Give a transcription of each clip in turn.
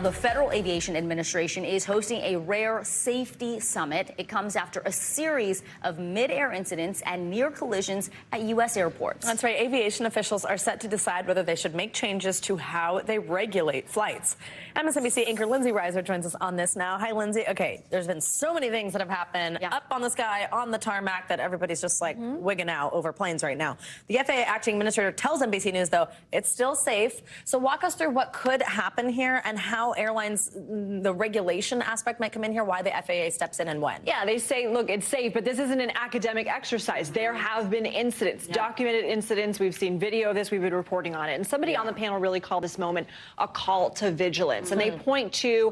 The Federal Aviation Administration is hosting a rare safety summit. It comes after a series of mid-air incidents and near collisions at U.S. airports. That's right. Aviation officials are set to decide whether they should make changes to how they regulate flights. MSNBC anchor Lindsey Reiser joins us on this now. Hi, Lindsey. Okay, there's been so many things that have happened up on the sky, on the tarmac, that everybody's just like wigging out over planes right now. The FAA acting administrator tells NBC News, though, it's still safe. So walk us through what could happen here and how airlines, the regulation aspect might come in here, why the FAA steps in and when. Yeah, they say, look, it's safe, but this isn't an academic exercise. There have been incidents, documented incidents. We've seen video of this. We've been reporting on it. And somebody on the panel really called this moment a call to vigilance. And they point to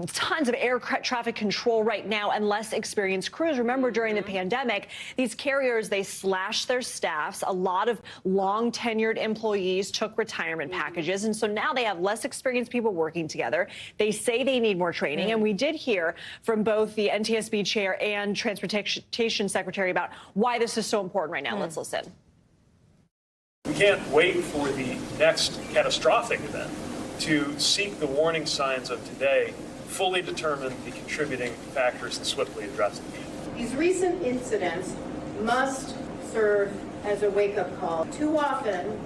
tons of air traffic control right now and less experienced crews. Remember, during the pandemic, these carriers, they slashed their staffs. A lot of long tenured employees took retirement packages. And so now they have less experienced people working together. They say they need more training. And we did hear from both the NTSB chair and Transportation Secretary about why this is so important right now. Let's listen. We can't wait for the next catastrophic event to seek the warning signs of today, fully determine the contributing factors, and swiftly address them. These recent incidents must serve as a wake-up call. Too often,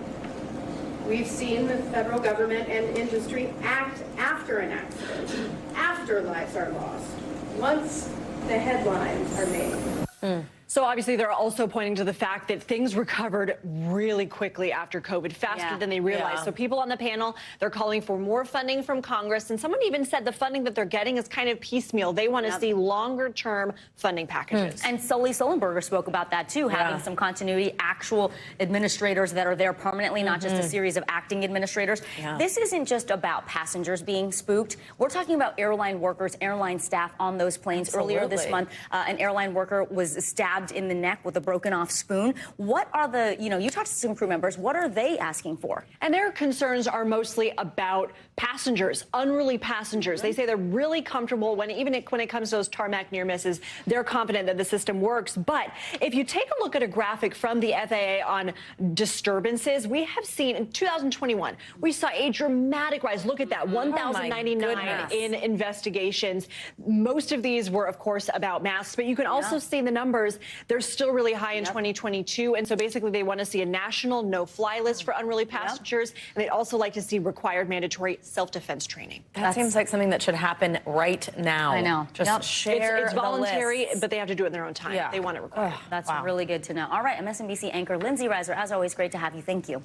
we've seen the federal government and industry act after an accident, after lives are lost, once the headlines are made. So obviously they're also pointing to the fact that things recovered really quickly after COVID, faster than they realized. So people on the panel, they're calling for more funding from Congress. And someone even said the funding that they're getting is kind of piecemeal. They want to see longer term funding packages. And Sully Sullenberger spoke about that, too, having some continuity, actual administrators that are there permanently, not just a series of acting administrators. This isn't just about passengers being spooked. We're talking about airline workers, airline staff on those planes. Earlier this month, an airline worker was stabbed in the neck with a broken off spoon. What are the, you talked to some crew members, what are they asking for? And their concerns are mostly about passengers, unruly passengers. They say they're really comfortable when it comes to those tarmac near misses, they're confident that the system works. But if you take a look at a graphic from the FAA on disturbances, we have seen in 2021, we saw a dramatic rise. Look at that, 1,099 in investigations. Most of these were, of course, about masks, but you can also see the numbers. They're still really high in 2022. And so basically they want to see a national no-fly list for unruly passengers. And they'd also like to see required mandatory self-defense training. That seems like something that should happen right now. I know. Just share It's voluntary, the but they have to do it in their own time. They want it required. That's really good to know. All right, MSNBC anchor Lindsey Reiser, as always, great to have you. Thank you.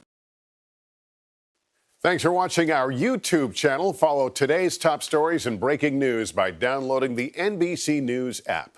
Thanks for watching our YouTube channel. Follow today's top stories and breaking news by downloading the NBC News app.